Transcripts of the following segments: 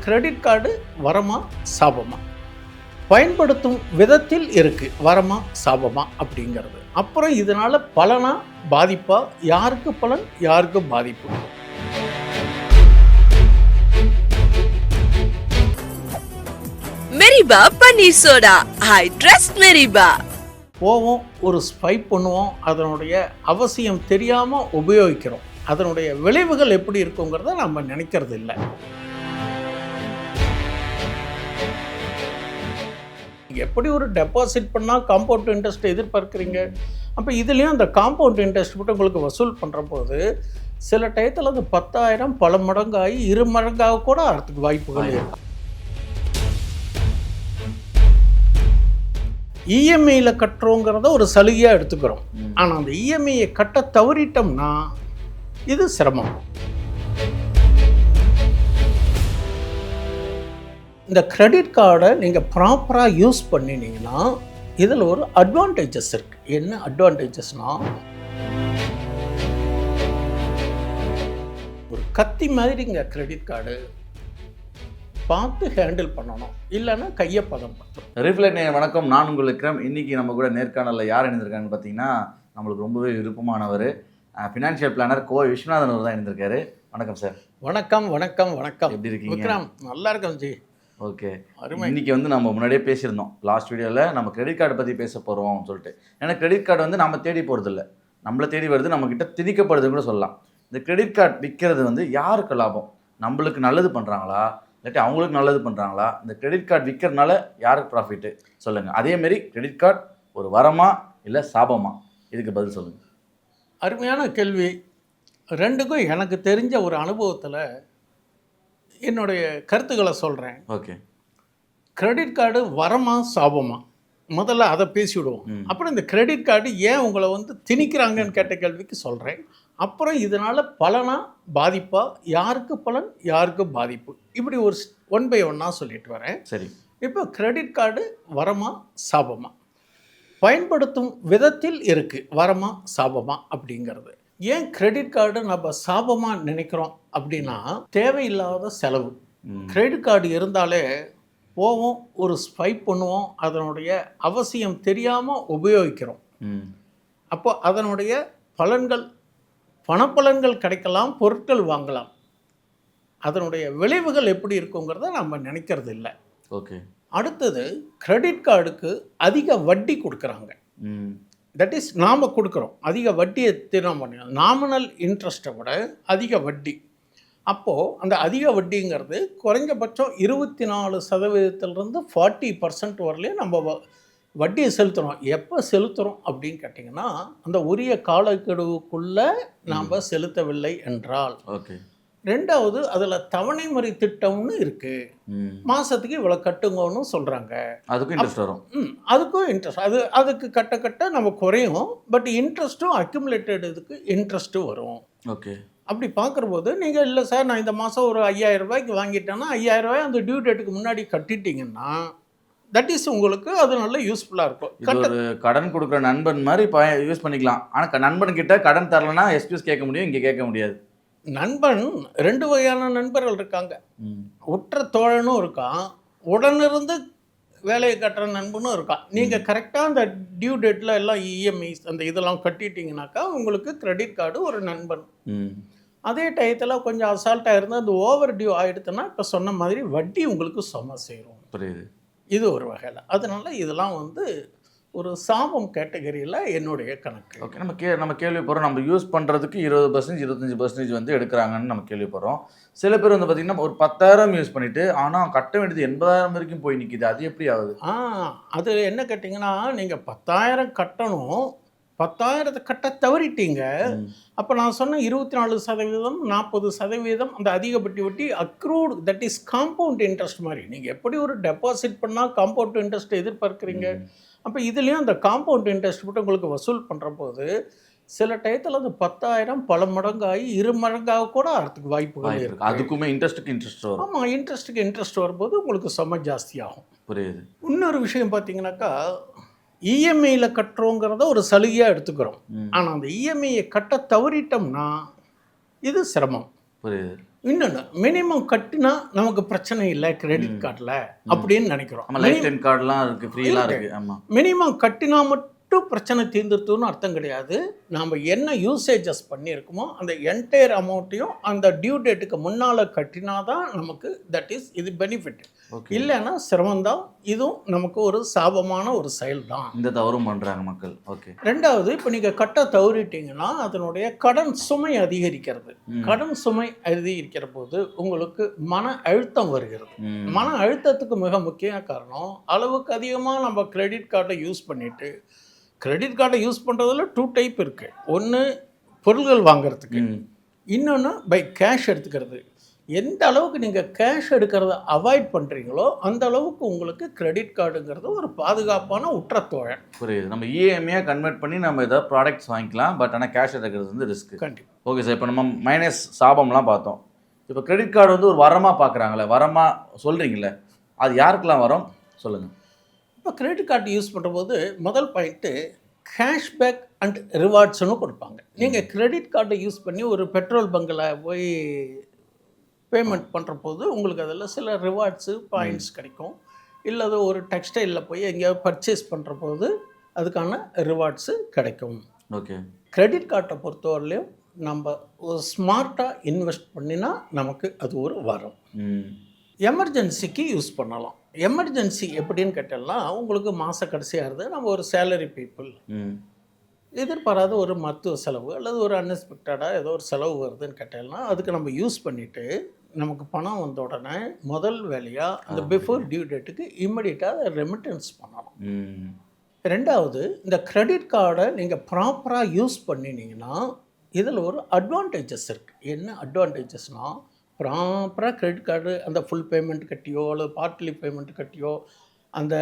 Credit card வரமா சாபமா, பயன்படுத்தும் விதத்தில் இருக்குது வரமா சாபமா அப்படிங்கிறது. அப்புறம் இதனால் பலனா பாதிப்பா, யாருக்கு பலன் யாருக்கு பாதிப்பு. மெரிபா பன்னீர் சோடா, ஐ ட்ரஸ்ட் மெரிபா. போவோம், ஒரு ஸ்பைப் பண்ணுவோம், அதனுடைய அவசியம் தெரியாமல் உபயோகிக்கிறோம். அதனுடைய விளைவுகள் எப்படி இருக்குங்கிறத நம்ம நினைக்கிறது இல்லை. எப்படி ஒரு டெபாசிட் பண்ணால் காம்பவுண்ட் இன்ட்ரெஸ்ட் எதிர்பார்க்குறீங்க, அப்போ இதுலேயும் அந்த காம்பவுண்ட் இன்ட்ரெஸ்ட் மட்டும் உங்களுக்கு வசூல் பண்ணுற போது சில டயத்தில் அது 10,000 பல மடங்காகி 2 மடங்காக கூட ஆகிறதுக்கு வாய்ப்புகள் இருக்கு. இஎம்ஐயில் கட்டுறோங்கிறத ஒரு சலுகையாக எடுத்துக்கிறோம். ஆனால் அந்த இஎம்ஐயை கட்ட தவறிட்டோம்னா இது சிரமம். இந்த கிரெடிட் கார்டை நீங்கள் ப்ராப்பராக யூஸ் பண்ணினீங்கன்னா இதில் ஒரு அட்வான்டேஜஸ் இருக்குது. என்ன அட்வான்டேஜஸ்னால், ஒரு கத்தி மாதிரிங்க கிரெடிட் கார்டு, பார்த்து ஹேண்டில் பண்ணணும், இல்லைன்னா கையை பதம் பற்றும். ரிஃப்ளெக்ட் வணக்கம், நான் உங்கள் விக்ரம். இன்றைக்கி நம்ம கூட நேர்காணலில் யார் இணைந்திருக்காங்கன்னு பார்த்தீங்கன்னா, நம்மளுக்கு ரொம்பவே விருப்பமானவர் ஃபினான்ஷியல் பிளானர் கோவை விஸ்வநாதன் அவர் தான் இருந்திருக்காரு. வணக்கம் சார். வணக்கம் வணக்கம் வணக்கம். எப்படி இருக்கீங்க? விக்ரம் நல்லா இருக்கேன் ஜி. ஓகே, இன்றைக்கி நம்ம முன்னாடியே பேசியிருந்தோம் லாஸ்ட் வீடியோவில், நம்ம கிரெடிட் கார்டை பற்றி பேச போகிறோம் சொல்லிட்டு. ஏன்னா கிரெடிட் கார்டு நம்ம தேடி போகிறதில்ல, நம்மளை தேடி வருது, நம்மக்கிட்ட திணிக்கப்படுதுன்னு கூட சொல்லலாம். இந்த கிரெடிட் கார்டு விற்கிறது யாருக்கு லாபம்? நம்மளுக்கு நல்லது பண்ணுறாங்களா, இல்லாட்டி அவங்களுக்கு நல்லது பண்ணுறாங்களா? இந்த கிரெடிட் கார்டு விற்கிறதுனால யாருக்கு ப்ராஃபிட்டு சொல்லுங்கள். அதேமாரி கிரெடிட் கார்டு ஒரு வரமா இல்லை சாபமா, இதுக்கு பதில் சொல்லுங்கள். அருமையான கேள்வி. ரெண்டுக்கும் எனக்கு தெரிஞ்ச ஒரு அனுபவத்தில் என்னுடைய கருத்துக்களை சொல்கிறேன். ஓகே, கிரெடிட் கார்டு வரமா சாபமா, முதல்ல அதை பேசிவிடுவோம். அப்புறம் இந்த கிரெடிட் கார்டு ஏன் உங்களை திணிக்கிறாங்கன்னு கேட்ட கேள்விக்கு சொல்கிறேன். அப்புறம் இதனால் பலனா பாதிப்பா, யாருக்கு பலன் யாருக்கு பாதிப்பு, இப்படி ஒரு 1 by 1 சொல்லிட்டு வரேன். சரி. இப்போ கிரெடிட் கார்டு வரமா சாபமா, பயன்படுத்தும் விதத்தில் இருக்குது வரமா சாபமா அப்படிங்கிறது. ஏன் கிரெடிட் கார்டு நம்ம சாபமாக நினைக்கிறோம் அப்படின்னா, தேவையில்லாத செலவு. கிரெடிட் கார்டு இருந்தாலே போவோம், ஒரு ஸ்வைப் பண்ணுவோம், அதனுடைய அவசியம் தெரியாமல் உபயோகிக்கிறோம். அப்போ அதனுடைய பலன்கள், பணப்பலன்கள் கிடைக்கலாம், பொருட்கள் வாங்கலாம். அதனுடைய விளைவுகள் எப்படி இருக்குங்கிறத நம்ம நினைக்கிறது இல்லை. ஓகே. அடுத்தது, கிரெடிட் கார்டுக்கு அதிக வட்டி கொடுக்குறாங்க. தட் இஸ் நாம் கொடுக்குறோம், அதிக வட்டியை தினம் பண்ணிடும், நாமினல் இன்ட்ரெஸ்ட்டை விட அதிக வட்டி. அப்போது அந்த அதிக வட்டிங்கிறது குறைஞ்சபட்சம் 24% 40% வரலையும் நம்ம வட்டியை செலுத்துகிறோம். எப்போ செலுத்துகிறோம் அப்படின்னு கேட்டிங்கன்னா, அந்த உரிய காலக்கெடுவுக்குள்ளே நாம் செலுத்தவில்லை என்றால். ஓகே. ரெண்டாவது, அதில் தவணை முறை திட்டம்னு இருக்குது. மாதத்துக்கு இவ்வளோ கட்டுங்கன்னு சொல்கிறாங்க. அதுக்கும் இன்ட்ரெஸ்ட் வரும். அதுக்கும் இன்ட்ரெஸ்ட், அதுக்கு கட்ட கட்ட நம்ம குறையும். பட் இன்ட்ரெஸ்ட்டும் அக்யூமுலேட்டட் இதுக்கு இன்ட்ரெஸ்ட்டும் வரும். ஓகே. அப்படி பார்க்குறபோது நீங்கள் இல்லை சார், நான் இந்த மாதம் ஒரு 5,000 ரூபாய்க்கு வாங்கிட்டேன்னா 5,000 ரூபாய் அந்த டியூ டேட்டுக்கு முன்னாடி கட்டிட்டிங்கன்னா தட் இஸ் உங்களுக்கு அது நல்ல யூஸ்ஃபுல்லாக இருக்கும். ஒரு கடன் கொடுக்குற நண்பன் மாதிரி யூஸ் பண்ணிக்கலாம். ஆனால் நண்பன்கிட்ட கடன் தரலன்னா எக்ஸ்கியூஸ் கேட்க முடியும், இங்கே கேட்க முடியாது. நண்பன் 2 வகையான நண்பர்கள் இருக்காங்க. உற்ற தோழனும் இருக்கான், உடனிருந்து வேலையை கட்டுற நண்பனும் இருக்கான். நீங்கள் கரெக்டாக அந்த டியூ டேட்டில் எல்லாம் இஎம்ஐஸ் அந்த இதெல்லாம் கட்டிட்டிங்கனாக்கா உங்களுக்கு கிரெடிட் கார்டு ஒரு நண்பன். அதே டயத்தில் கொஞ்சம் அசால்ட்டாக இருந்தால் அது ஓவர் டியூ ஆகிடுதுன்னா இப்போ சொன்ன மாதிரி வட்டி உங்களுக்கு சும சேரும். புரியுது. இது ஒரு வகையில். அதனால் இதெல்லாம் ஒரு சாபம் கேட்டகரியில் என்னுடைய கணக்கு. ஓகே. நம்ம கேள்விப்படுறோம், நம்ம யூஸ் பண்ணுறதுக்கு 20% 25% எடுக்கிறாங்கன்னு நம்ம கேள்விப்படுறோம். சில பேர் பார்த்திங்கன்னா ஒரு 10,000 யூஸ் பண்ணிவிட்டு ஆனால் கட்ட வேண்டியது 80,000 வரைக்கும் போய் நிற்கிது. அது எப்படி ஆகுது? அது என்ன கேட்டிங்கன்னா, நீங்கள் 10,000 கட்டணும், 10,000 கட்ட தவறிட்டீங்க. அப்போ நான் சொன்ன 24%, 40% அந்த அதிகப்பட்டி வட்டி அக்ரூட், தட் இஸ் காம்பவுண்ட் இன்ட்ரெஸ்ட் மாதிரி. நீங்கள் எப்படி ஒரு டெபாசிட் பண்ணால் காம்பவுண்ட் இன்ட்ரெஸ்ட் எதிர்பார்க்குறீங்க, அப்போ இதுலேயும் அந்த காம்பவுண்ட் இன்ட்ரெஸ்ட் மட்டும் உங்களுக்கு வசூல் பண்ணுற போது சில டயத்தில் அது 10,000 பல மடங்காகி 2 மடங்காக கூட ஆகிறதுக்கு வாய்ப்புகள் இருக்குது. அதுக்குமே இன்ட்ரெஸ்ட் வரும். ஆமாம், இன்ட்ரெஸ்ட்டுக்கு வரும்போது உங்களுக்கு செம்ம ஜாஸ்தியாகும். புரியுது. இன்னொரு விஷயம் பார்த்தீங்கன்னாக்கா, இஎம்ஐயில் கட்டுறோங்கிறத ஒரு சலுகையாக எடுத்துக்கிறோம். ஆனால் அந்த இஎம்ஐயை கட்ட தவறிட்டோம்னா இது சிரமம். புரியுது. இன்னொன்று மினிமம் கட்டினா நமக்கு பிரச்சனை இல்லை கிரெடிட் கார்டில் அப்படின்னு நினைக்கிறோம். ஆமாம், லைஃப் டைம் கார்டுலாம் இருக்குது, ஃப்ரீலாம் இருக்குது. ஆமாம், மினிமம் கட்டினா மட்டும் பிரச்சனை தீர்ந்துட்டுன்னு அர்த்தம் கிடையாது. நாம் என்ன யூசேஜஸ் பண்ணியிருக்கோமோ அந்த என்டையர் அமௌண்ட்டையும் அந்த டியூ டேட்டுக்கு முன்னால் கட்டினா தான் நமக்கு தட் இஸ் இது பெனிஃபிட். இல்லைன்னா சிரமம்தான். இதுவும் நமக்கு ஒரு சாபமான ஒரு செயல் தான். இந்த தவறும் பண்ணுறாங்க மக்கள். ஓகே. ரெண்டாவது, இப்போ நீங்கள் கட்ட தவறிட்டீங்கன்னா அதனுடைய கடன் சுமை அதிகரிக்கிறது. கடன் சுமை அதிகரிக்கிற போது உங்களுக்கு மன அழுத்தம் வருகிறது. மன அழுத்தத்துக்கு மிக முக்கிய காரணம் அளவுக்கு அதிகமாக நம்ம கிரெடிட் கார்டை யூஸ் பண்ணிட்டு, கிரெடிட் கார்டை யூஸ் பண்ணுறதுல 2 டைப் இருக்குது. ஒன்று பொருள்கள் வாங்கிறதுக்கு, இன்னொன்று பை கேஷ் எடுத்துக்கிறது. எந்த அளவுக்கு நீங்கள் கேஷ் எடுக்கிறத அவாய்ட் பண்ணுறீங்களோ அந்த அளவுக்கு உங்களுக்கு கிரெடிட் கார்டுங்கிறது ஒரு பாதுகாப்பான உற்றத்தோழன். புரியுது. நம்ம இஎம்ஐயாக கன்வெர்ட் பண்ணி நம்ம ஏதாவது ப்ராடக்ட்ஸ் வாங்கிக்கலாம். பட் ஆனால் கேஷ் எடுக்கிறது வந்து ரிஸ்க். கண்டிப்பாக. Okay sir. இப்போ நம்ம மைனஸ் சாபம்லாம் பார்த்தோம். இப்போ கிரெடிட் கார்டு வந்து ஒரு வரமாக பார்க்குறாங்களே, வரமாக சொல்கிறீங்களே, அது யாருக்கெல்லாம் வரும் சொல்லுங்கள். இப்போ கிரெடிட் கார்டு யூஸ் பண்ணுறபோது முதல் பாயிண்ட்டு கேஷ்பேக் அண்ட் ரிவார்ட்ஸ்னு கொடுப்பாங்க. நீங்கள் கிரெடிட் கார்டை யூஸ் பண்ணி ஒரு பெட்ரோல் பங்கில் போய் பேமெண்ட் பண்ணுற போது உங்களுக்கு அதில் சில ரிவார்ட்ஸு பாயிண்ட்ஸ் கிடைக்கும். இல்லது ஒரு டெக்ஸ்டைலில் போய் எங்கேயாவது பர்ச்சேஸ் பண்ணுற போது அதுக்கான ரிவார்ட்ஸு கிடைக்கும். ஓகே. கிரெடிட் கார்டை பொறுத்தவரையிலையும் நம்ம ஒரு ஸ்மார்ட்டாக இன்வெஸ்ட் பண்ணினா நமக்கு அது ஒரு வரம். எமர்ஜென்சிக்கு யூஸ் பண்ணலாம். எமர்ஜென்சி எப்படின்னு கேட்டோம்னா உங்களுக்கு மாத கடைசியாகிறது, நம்ம ஒரு சேலரி பீப்புள், எதிர்பாராத ஒரு மருத்துவ செலவு அல்லது ஒரு அன்எக்ஸ்பெக்டடாக ஏதோ ஒரு செலவு வருதுன்னு கேட்டோம்னா அதுக்கு நம்ம யூஸ் பண்ணிவிட்டு நமக்கு பணம் வந்த உடனே முதல் வேலையாக அந்த பிஃபோர் டியூ டேட்டுக்கு இம்மிடியட்டாக ரெமிட்டன்ஸ் பண்ணணும். ரெண்டாவது, இந்த கிரெடிட் கார்டை நீங்கள் ப்ராப்பராக யூஸ் பண்ணினீங்கன்னா இதில் ஒரு அட்வான்டேஜஸ் இருக்குது. என்ன அட்வான்டேஜஸ்னால், ப்ராப்பராக கிரெடிட் கார்டு அந்த ஃபுல் பேமெண்ட் கட்டியோ அல்லது பார்ட்லி பேமெண்ட் கட்டியோ அந்த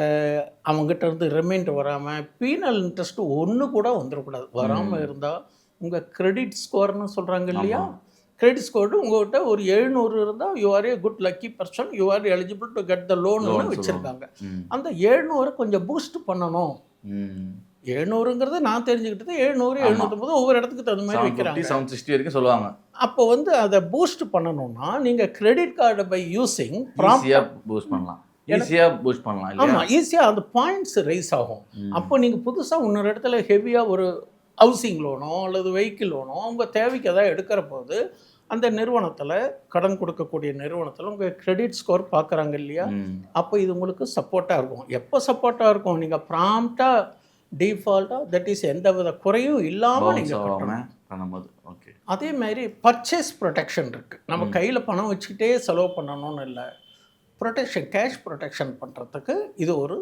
அவங்ககிட்ட இருந்து ரிமைண்டர் வராமல் பீனல் இன்ட்ரெஸ்ட் ஒன்று கூட வந்துடக்கூடாது. வராமல் இருந்தால் உங்கள் கிரெடிட் ஸ்கோர்னு சொல்கிறாங்க இல்லையா, கிரெடிட் ஸ்கோர் உங்கள்கிட்ட ஒரு 700 இருந்தால் you R A good lucky person, you are eligible to get the லோன்னு வச்சுருக்காங்க. அந்த 700 கொஞ்சம் பூஸ்ட் பண்ணணும். 700ங்கிறது நான் தெரிஞ்சுக்கிட்டது 700, 750 ஒவ்வொரு இடத்துக்கு தகுந்த மாதிரி வைக்கிறாங்க. 760 வரைக்கும் சொல்லுவாங்க. அப்போ வந்து அதை பூஸ்ட் பண்ணணும்னா நீங்கள் கிரெடிட் கார்டை பை யூஸிங் பூஸ்ட் பண்ணலாம். ஈஸியாக பூஸ்ட் பண்ணலாம் இல்லையா? ஆமாம், ஈஸியாக அந்த பாயிண்ட்ஸ் ரைஸ் ஆகும். அப்போ நீங்கள் புதுசாக இன்னொரு இடத்துல ஹெவியாக ஒரு ஹவுசிங் லோனோ அல்லது வெஹிக்கிள் லோனோ அவங்க தேவைக்கு எதாவது எடுக்கிற போது அந்த நிறுவனத்தில், கடன் கொடுக்கக்கூடிய நிறுவனத்தில் உங்கள் கிரெடிட் ஸ்கோர் பார்க்குறாங்க இல்லையா, அப்போ இது உங்களுக்கு சப்போர்ட்டாக இருக்கும். எப்போ சப்போர்ட்டாக இருக்கும், நீங்கள் ப்ராம்ப்டாக டிஃபால்ட்டாக தட் இஸ் எந்த வித குறையும் இல்லாமல் நீங்கள் பண்ணும்போது. ஓகே. அதே மாதிரி பர்ச்சேஸ் ப்ரொடெக்ஷன் இருக்குது. நம்ம கையில் பணம் வச்சுக்கிட்டே செலவு பண்ணணும்னு இல்லை, ப்ரொடெக்ஷன், கேஷ் ப்ரொடெக்ஷன் பண்ணுறதுக்கு இது ஒரு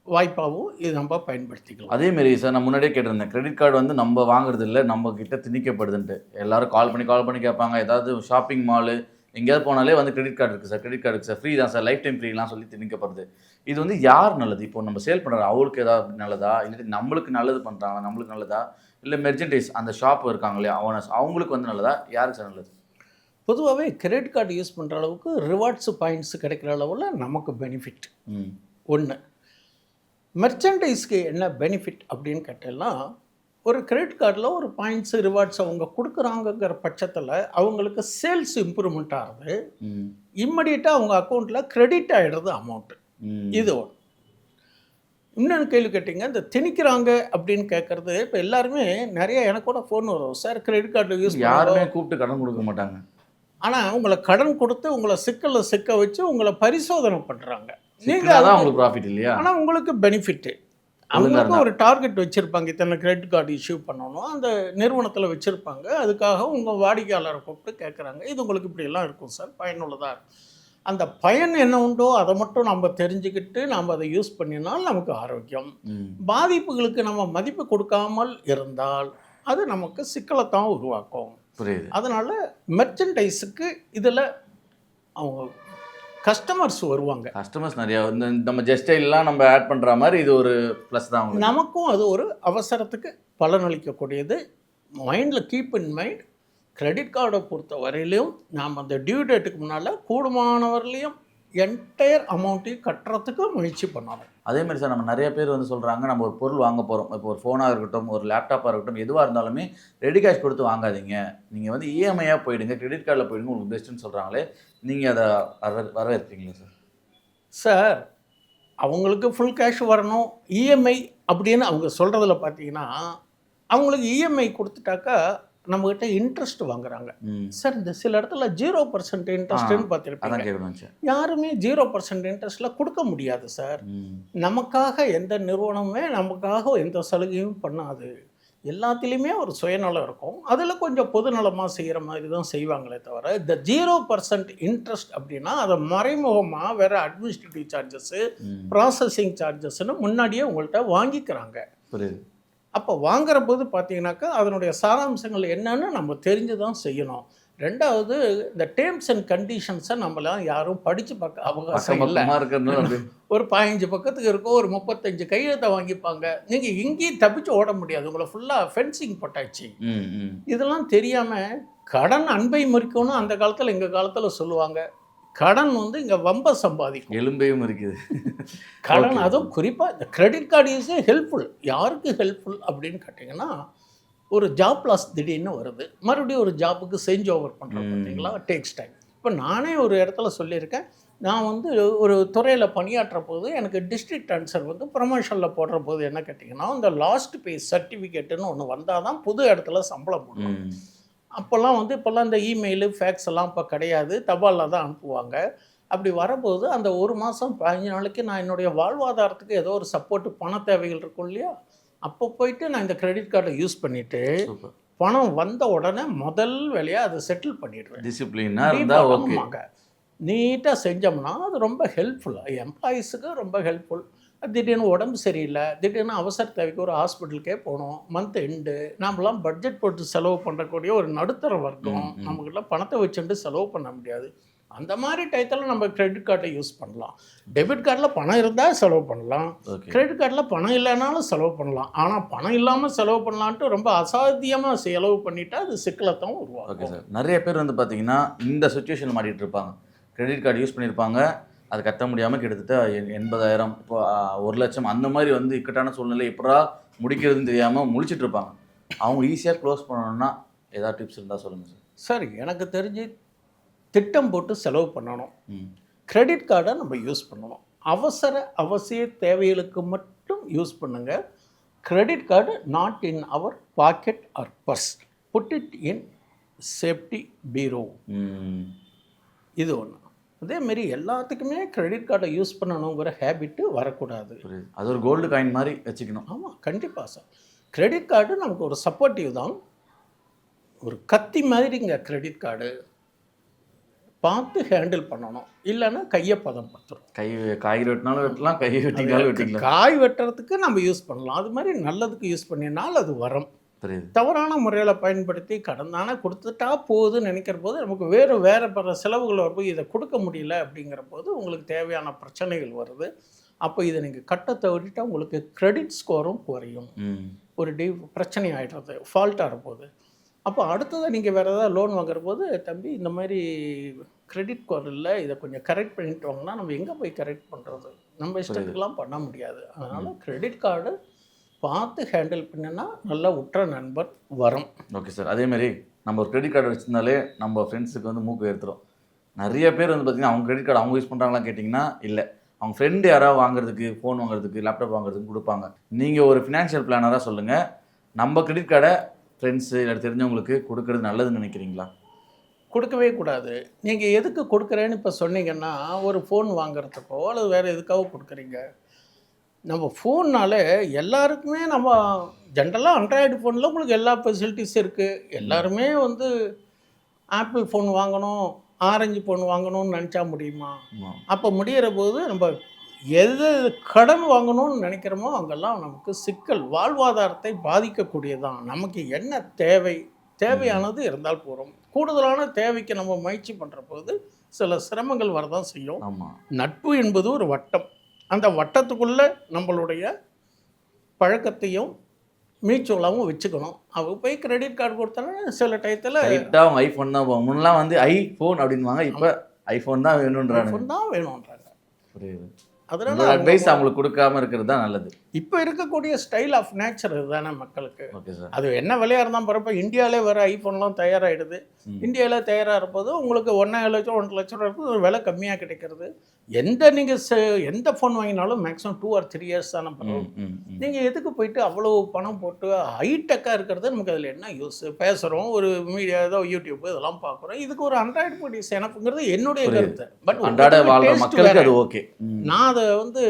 வாய்ப்பாகவும் இது நம்ம பயன்படுத்திக்கலாம். அதேமாரி சார், நான் முன்னாடியே கேட்டிருந்தேன், கிரெடிட் கார்டு வந்து நம்ம வாங்குறது இல்லை, நம்ம கிட்ட திணிக்கப்படுதுன்ட்டு. எல்லாரும் கால் பண்ணி கேட்பாங்க. ஏதாவது ஷாப்பிங் மாலு எங்கேயாவது போனாலே வந்து கிரெடிட் கார்டு இருக்குது சார், கிரெடிட் கார்டு இருக்குது சார், ஃப்ரீ தான் சார், லைஃப் டைம் ஃப்ரீலாம் சொல்லி திணிக்கப்படுது. இது வந்து யார் நல்லது? இப்போ நம்ம சேல் பண்ணுற அவங்களுக்கு ஏதாவது நல்லதா, இல்லை நம்மளுக்கு நல்லது பண்ணுறாங்க நம்மளுக்கு நல்லதா, இல்லை மெர்ச்சன்டைஸ் அந்த ஷாப் இருக்காங்க இல்லையா அவனஸ் அவங்களுக்கு வந்து நல்லதா, யாருக்கு சார் நல்லது? பொதுவாகவே கிரெடிட் கார்டு யூஸ் பண்ணுற அளவுக்கு ரிவார்ட்ஸு பாயிண்ட்ஸு கிடைக்கிற அளவில் நமக்கு பெனிஃபிட் ஒன்று. மெர்ச்சன்டைஸ்க்கு என்ன பெனிஃபிட் அப்படின்னு கேட்டேன்னா, ஒரு கிரெடிட் கார்டில் ஒரு பாயிண்ட்ஸு ரிவார்ட்ஸ் அவங்க கொடுக்குறாங்கங்கிற பட்சத்தில் அவங்களுக்கு சேல்ஸ் இம்ப்ரூவ்மெண்ட் ஆகுது. இம்மிடியட்டாக அவங்க அக்கௌண்ட்டில் கிரெடிட் ஆகிடுறது அமௌண்ட்டு. இது ஒன்று. இன்னொன்று கேள்வி கேட்டிங்க, இந்த திணிக்கிறாங்க அப்படின்னு கேட்குறது. இப்போ எல்லாருமே நிறைய எனக்கு கூட ஃபோன் வரும், சார் கிரெடிட் கார்டு யூஸ் யாருமே கூப்பிட்டு கடன் கொடுக்க மாட்டாங்க. ஆனால் உங்களை கடன் கொடுத்து உங்களை சிக்கலில் சிக்க வச்சு உங்களை பரிசோதனை பண்ணுறாங்க. நீங்கள் அதான் உங்களுக்கு ப்ராஃபிட் இல்லையா? ஆனால் உங்களுக்கு பெனிஃபிட்டு. அவங்களுக்கு ஒரு டார்கெட் வச்சுருப்பாங்க, இத்தனை கிரெடிட் கார்டு இஷ்யூ பண்ணணும், அந்த நிறுவனத்தில் வச்சுருப்பாங்க. அதுக்காக உங்கள் வாடிக்கையாளரை கூப்பிட்டு கேட்குறாங்க, இது உங்களுக்கு இப்படியெல்லாம் இருக்கும் சார், பயனுள்ளதாக இருக்கும். அந்த பயன் என்ன உண்டோ அதை மட்டும் நம்ம தெரிஞ்சுக்கிட்டு நம்ம அதை யூஸ் பண்ணினால் நமக்கு ஆரோக்கியம். பாதிப்புகளுக்கு நம்ம மதிப்பு கொடுக்காமல் இருந்தால் அது நமக்கு சிக்கலைத்தான் உருவாக்கும். புரியுது. அதனால் மெர்ச்சன்டைஸுக்கு இதில் அவங்க கஸ்டமர்ஸ் வருவாங்க. கஸ்டமர்ஸ் நிறையா நம்ம ஜெஸ்டைலாம் நம்ம ஆட் பண்ணுற மாதிரி இது ஒரு ப்ளஸ் தான். நமக்கும் அது ஒரு அவசரத்துக்கு பலனளிக்கக்கூடியது. மைண்டில் கீப் இன் மைண்ட், கிரெடிட் கார்டை பொறுத்த வரையிலையும் நாம் அந்த டியூ டேட்டுக்கு முன்னால் கூடுமானவரையிலையும் என்டையர் அமௌண்ட்டையும் கட்டுறதுக்கு முயற்சி பண்ணணும். அதே மாதிரி சார் நம்ம நிறைய பேர் வந்து சொல்கிறாங்க, நம்ம ஒரு பொருள் வாங்க போகிறோம், இப்போ ஒரு ஃபோனாக இருக்கட்டும், ஒரு லேப்டாப்பாக இருக்கட்டும், எதுவாக இருந்தாலுமே ரெடி கேஷ் கொடுத்து வாங்காதீங்க, நீங்கள் வந்து இஎம்ஐயாக போயிடுங்க, கிரெடிட் கார்டில் போயிடுங்க, உங்களுக்கு பெஸ்ட்டுன்னு சொல்கிறாங்களே, நீங்கள் அதை வரவேற்பீங்களா சார்? சார், அவங்களுக்கு ஃபுல் கேஷ் வரணும், இஎம்ஐ அப்படின்னு அவங்க சொல்கிறதுல பார்த்தீங்கன்னா, அவங்களுக்கு இஎம்ஐ கொடுத்துட்டாக்கா நம்மகிட்ட இன்ட்ரெஸ்ட் வாங்குறாங்க. சார், இந்த சில இடத்துல 0% இன்ட்ரெஸ்ட்னு பார்த்துருப்பீங்க. யாருமே 0% இன்ட்ரெஸ்ட்டில் கொடுக்க முடியாது சார். நமக்காக எந்த நிறுவனமே நமக்காக எந்த சலுகையும் பண்ணாது. எல்லாத்துலேயுமே ஒரு சுயநலம் இருக்கும். அதில் கொஞ்சம் பொதுநலமாக செய்கிற மாதிரி தான் செய்வாங்களே தவிர, இந்த 0% இன்ட்ரெஸ்ட் அப்படின்னா அதை மறைமுகமாக வேறு அட்மினிஸ்ட்ரேட்டிவ் சார்ஜஸ்ஸு, ப்ராசஸிங் சார்ஜஸ்ன்னு முன்னாடியே உங்கள்கிட்ட வாங்கிக்கிறாங்க. புரியுது. அப்போ வாங்குற போது பார்த்தீங்கன்னாக்கா அதனுடைய சாராம்சங்கள் என்னன்னு நம்ம தெரிஞ்சு தான் செய்யணும். ரெண்டாவது, இந்த டேர்ம்ஸ் அண்ட் கண்டிஷன்ஸை நம்மளாம் யாரும் படித்து பார்க்க அவகாசம் இல்லை. ஒரு 15 பக்கத்துக்கு இருக்கும், ஒரு 35 கையெழுத்தை வாங்கிப்பாங்க. நீங்கள் இங்கேயும் தப்பிச்சு ஓட முடியாது, உங்களை ஃபுல்லாக ஃபென்சிங் போட்டாச்சு. இதெல்லாம் தெரியாமல் கடன் அன்பை முறிக்கணும்னு அந்த காலத்தில் எங்கள் காலத்தில் சொல்லுவாங்க. கடன் வந்து இங்கே வம்ப சம்பாதிக்கும், எலும்பையும் இருக்குது கடன். அதுவும் குறிப்பாக இந்த கிரெடிட் கார்டு இஸ் ஹெல்ப்ஃபுல். யாருக்கு ஹெல்ப்ஃபுல் அப்படின்னு கேட்டிங்கன்னா, ஒரு ஜாப் லாஸ் திடீர்னு வருது, மறுபடியும் ஒரு ஜாப்புக்கு சேஞ்ச் ஓவர் பண்ணுறோம் பார்த்தீங்களா, டேக்ஸ் டைம். இப்போ நானே ஒரு இடத்துல சொல்லியிருக்கேன், நான் வந்து ஒரு துறையில் பணியாற்ற போது எனக்கு டிஸ்ட்ரிக்ட் ட்ரான்ஸ்ஃபர் வந்து ப்ரமோஷனில் போடுற போது என்ன கேட்டிங்கன்னா, இந்த லாஸ்ட் பே சர்டிஃபிகேட்டுன்னு ஒன்று வந்தால் தான் புது இடத்துல சம்பளம் போடுவோம். அப்போல்லாம் வந்து இப்போல்லாம் இந்த இமெயிலு ஃபேக்ஸ் எல்லாம் இப்போ கிடையாது, தபாலில் தான் அனுப்புவாங்க. அப்படி வரபோது அந்த 1 மாதம் 15 நாளைக்கு நான் என்னுடைய வாழ்வாதாரத்துக்கு ஏதோ ஒரு சப்போர்ட்டு பண தேவைகள் இருக்கும் இல்லையா, அப்போ போயிட்டு நான் இந்த கிரெடிட் கார்டை யூஸ் பண்ணிவிட்டு பணம் வந்த உடனே முதல் வேலையாக அதை செட்டில் பண்ணிடுவேன். டிசிப்ளினாக நீட்டாக செஞ்சோம்னா அது ரொம்ப ஹெல்ப்ஃபுல்லாக எம்ப்ளாயீஸுக்கு ரொம்ப ஹெல்ப்ஃபுல். திடீர்னு உடம்பு சரியில்லை, திடீர்னு அவசர தேவைக்கு ஒரு ஹாஸ்பிட்டலுக்கே போகணும், மந்த் எண்டு, நம்மளாம் பட்ஜெட் போட்டு செலவு பண்ணக்கூடிய ஒரு நடுத்தர வர்க்கம், நமக்குலாம் பணத்தை வச்சுட்டு செலவு பண்ண முடியாது. அந்த மாதிரி டயத்தில் நம்ம கிரெடிட் கார்டை யூஸ் பண்ணலாம். டெபிட் கார்டில் பணம் இருந்தால் செலவு பண்ணலாம், கிரெடிட் கார்டில் பணம் இல்லைனாலும் செலவு பண்ணலாம். ஆனால் பணம் இல்லாமல் செலவு பண்ணலான்ட்டு ரொம்ப அசாத்தியமாக செலவு பண்ணிட்டா அது சிக்கலத்தான் உருவாகும். ஓகே சார், நிறைய பேர் வந்து பார்த்தீங்கன்னா இந்த சுச்சுவேஷன் மாட்டிகிட்டு இருப்பாங்க. கிரெடிட் கார்டு யூஸ் பண்ணியிருப்பாங்க, அது கட்ட முடியாமல் கிட்டத்தட்ட 80,000 இப்போ 1 லட்சம் அந்த மாதிரி வந்து இக்கட்டான சூழ்நிலை எப்படா முடிக்கிறதுன்னு தெரியாமல் முழிச்சிட்டு இருப்பாங்க. அவங்க ஈஸியாக க்ளோஸ் பண்ணணும்னா ஏதாவது டிப்ஸ் இருந்தால் சொல்லுங்கள் சார். சரி, எனக்கு தெரிஞ்சு திட்டம் போட்டு செலவு பண்ணணும். கிரெடிட் கார்டை நம்ம யூஸ் பண்ணணும். அவசிய தேவைகளுக்கு மட்டும் யூஸ் பண்ணுங்கள். Credit card not in our pocket or purse, put it in safety bureau. இது ஒன்று. அதேமாரி எல்லாத்துக்குமே கிரெடிட் கார்டை யூஸ் பண்ணணுங்கிற ஹேபிட்டு வரக்கூடாது. அது ஒரு கோல்டு காயின் மாதிரி வச்சுக்கணும். ஆமாம், கண்டிப்பாக சார். கிரெடிட் கார்டு நமக்கு ஒரு சப்போர்ட்டிவ் தான், ஒரு கத்தி மாதிரிங்க கிரெடிட் கார்டு. பார்த்து ஹேண்டில் பண்ணணும், இல்லைன்னா கையை பதம் பத்துரும். காய் வெட்டினாலும் வெட்டலாம், கையை வெட்டினாலும் வெட்டிக்கலாம். காய் வெட்டுறதுக்கு நம்ம யூஸ் பண்ணலாம், அது மாதிரி நல்லதுக்கு யூஸ் பண்ணினால் அது வரும். தவறான முறையில் பயன்படுத்தி கடந்தானே கொடுத்துட்டா போகுதுன்னு நினைக்கிற போது நமக்கு வேறு பல செலவுகள் வரும்போது இதை கொடுக்க முடியல அப்படிங்கிற போது உங்களுக்கு தேவையான பிரச்சனைகள் வருது. அப்போ இதை நீங்கள் கட்ட தவறிட்டால் உங்களுக்கு கிரெடிட் ஸ்கோரும் குறையும், ஒரு பிரச்சனை ஆகிடுறது, ஃபால்ட் ஆகிற போது. அப்போ அடுத்ததை நீங்கள் வேறு ஏதாவது லோன் வாங்குற போது, தம்பி இந்த மாதிரி கிரெடிட் ஸ்கோர் இல்லை, இதை கொஞ்சம் கரெக்ட் பண்ணிட்டு வாங்கினா நம்ம எங்கே போய் கரெக்ட் பண்ணுறது, நம்ம இஷ்டத்துக்கெலாம் பண்ண முடியாது. அதனால் கிரெடிட் கார்டு பார்த்து ஹேண்டில் பண்ணினா நல்ல உற்ற நண்பர் வரும். ஓகே சார், அதேமாதிரி நம்ம ஒரு கிரெடிட் கார்டு வச்சுருந்தாலே நம்ம ஃப்ரெண்ட்ஸுக்கு வந்து மூக்கு ஏற்றுறோம். நிறைய பேர் வந்து பார்த்திங்கன்னா அவங்க கிரெடிட் கார்டு அவங்க யூஸ் பண்ணுறாங்களாம் கேட்டிங்கன்னா இல்லை, அவங்க ஃப்ரெண்டு யாராவது வாங்குறதுக்கு, ஃபோன் வாங்குறதுக்கு, லேப்டாப் வாங்குறதுக்கு கொடுப்பாங்க. நீங்கள் ஒரு ஃபினான்ஷியல் பிளானராக சொல்லுங்கள், நம்ம கிரெடிட் கார்டை ஃப்ரெண்ட்ஸு இல்லை தெரிஞ்சவங்களுக்கு கொடுக்கறது நல்லதுன்னு நினைக்கிறீங்களா? கொடுக்கவே கூடாது. நீங்கள் எதுக்கு கொடுக்குறேன்னு இப்போ சொன்னீங்கன்னா, ஒரு ஃபோன் வாங்குறதுக்கோ அல்லது வேறு எதுக்காக கொடுக்குறீங்க. நம்ம ஃபோன்னாலே எல்லாருக்குமே நம்ம ஜென்ரலாக ஆண்ட்ராய்டு ஃபோனில் உங்களுக்கு எல்லா ஃபெசிலிட்டிஸும் இருக்குது. எல்லாருமே வந்து ஆப்பிள் ஃபோன் வாங்கணும், ஆரஞ்சு ஃபோன் வாங்கணும்னு நினச்சா முடியுமா? அப்போ முடிகிற போது நம்ம எது கடன் வாங்கணும்னு நினைக்கிறோமோ அங்கெல்லாம் நமக்கு சிக்கல், வாழ்வாதாரத்தை பாதிக்கக்கூடியதான். நமக்கு என்ன தேவையானது இருந்தால் போகிறோம். கூடுதலான தேவைக்கு நம்ம முயற்சி பண்ணுற போது சில சிரமங்கள் வரதான் செய்யும். நட்பு என்பது ஒரு வட்டம், அந்த வட்டத்துக்குள்ளே நம்மளுடைய பழக்கத்தையும் மியூச்சுவலாகவும் வச்சுக்கணும். அவங்க போய் கிரெடிட் கார்டு கொடுத்தாலும் சில டயத்தில் அவங்க ஐஃபோன் தான் முன்னெல்லாம் வந்து ஐஃபோன் அப்படின்வாங்க, இப்போ ஐஃபோன் தான் வேணுன்றாங்க. ஐஃபோன் தான் வேணுன்றாங்க. புரியுது. அதனால அட்வைஸ் அவங்களுக்கு கொடுக்காம இருக்கிறது தான் நல்லது. இப்போ இருக்கக்கூடிய ஸ்டைல் ஆஃப் நேச்சர் இதுதானே மக்களுக்கு. Okay sir. அது என்ன விலையாக இருந்தால் பரப்ப இந்தியாவிலே வர ஐஃபோன்லாம் தயாராகிடுது. இந்தியாவில் தயாராக இருப்பது உங்களுக்கு 1.5 லட்சம் 1 லட்சம் இருக்குது, ஒரு விலை கம்மியாக கிடைக்கிறது. எந்த ஃபோன் வாங்கினாலும் மேக்ஸிமம் 2 or 3 இயர்ஸ் தானே பண்ணுவோம். நீங்கள் எதுக்கு போயிட்டு அவ்வளோ பணம் போட்டு ஹைடெக்காக இருக்கிறது? நமக்கு அதில் என்ன யூஸ்? பேசுகிறோம், ஒரு மீடியா ஏதோ யூடியூப் இதெல்லாம் பார்க்குறோம். இதுக்கு ஒரு ஆண்ட்ராய்டு போடி எனக்குங்கிறது என்னுடைய கருத்து. பட் அன்றாட வாழ்ற மக்களுக்கு அது ஓகே. நான் அதை வந்து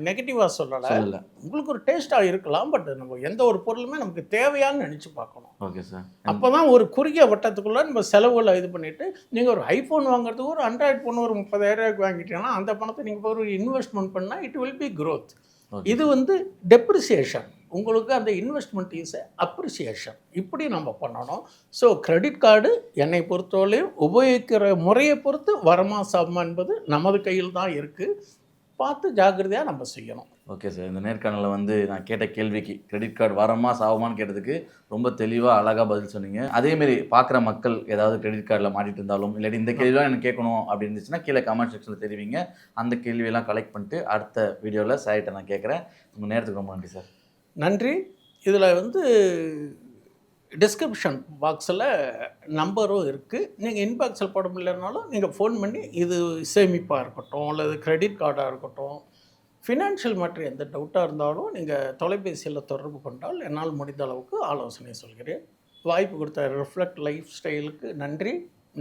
நெகட்டிவாக சொல்லலை. உங்களுக்கு ஒரு டேஸ்ட்டாக இருக்கலாம், பட் நம்ம எந்த ஒரு பொருளுமே நமக்கு தேவையான்னு நினச்சி பார்க்கணும். Okay sir. அப்போ தான் ஒரு குறுகிய வட்டத்துக்குள்ளே நம்ம செலவுகளை இது பண்ணிவிட்டு, நீங்கள் ஒரு ஐஃபோன் வாங்குறதுக்கு ஒரு ஆண்ட்ராய்டு ஃபோன் ஒரு 30,000 வாங்கிட்டீங்கன்னா அந்த பணத்தை நீங்கள் ஒரு இன்வெஸ்ட்மெண்ட் பண்ணால் இட் வில் பி க்ரோத். இது வந்து டெப்ரிசியேஷன். உங்களுக்கு அந்த இன்வெஸ்ட்மெண்ட் இஸ் அப்ரிசியேஷன். இப்படி நம்ம பண்ணணும். ஸோ கிரெடிட் கார்டு என்னை பொறுத்தவரையும் உபயோகிக்கிற முறையை பொறுத்து வரமா சாபமா என்பது நமது கையில் தான் இருக்குது. பார்த்து ஜாக்கிரதையாக நம்ம செய்யணும். Okay sir. இந்த நேர்காணலில் வந்து நான் கேட்ட கேள்விக்கு கிரெடிட் கார்டு வரமா சாபமான்னு கேட்டதுக்கு ரொம்ப தெளிவாக அழகாக பதில் சொன்னீங்க. அதேமாரி பார்க்குற மக்கள் ஏதாவது கிரெடிட் கார்டில் மாட்டிட்டு இருந்தாலும் இல்லாட்டி இந்த கேள்வியெலாம் எனக்கு கேட்கணும் அப்படி இருந்துச்சுன்னா கீழே கமெண்ட் செக்ஷனில் தெரிவிங்க. அந்த கேள்வியெல்லாம் கலெக்ட் பண்ணிட்டு அடுத்த வீடியோவில் சார்கிட்ட நான் கேட்குறேன். உங்கள் நேரத்துக்கு ரொம்ப நன்றி சார். நன்றி. இதில் வந்து டிஸ்கிரிப்ஷன் பாக்ஸில் நம்பரும் இருக்குது. நீங்கள் இன்பாக்ஸில் போட முடியலனாலும் நீங்கள் ஃபோன் பண்ணி இது சேமிப்பாக இருக்கட்டும் அல்லது கிரெடிட் கார்டாக இருக்கட்டும், ஃபினான்ஷியல் மேட்ரு எந்த டவுட்டாக இருந்தாலும் நீங்கள் தொலைபேசியில் தொடர்பு கொண்டால் என்னால் முடிந்த அளவுக்கு ஆலோசனை சொல்கிறேன். வாய்ப்பு கொடுத்த ரிஃப்ளெக்ட் லைஃப் ஸ்டைலுக்கு நன்றி.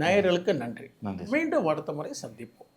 நேயர்களுக்கு நன்றி. மீண்டும் அடுத்த முறை சந்திப்போம்.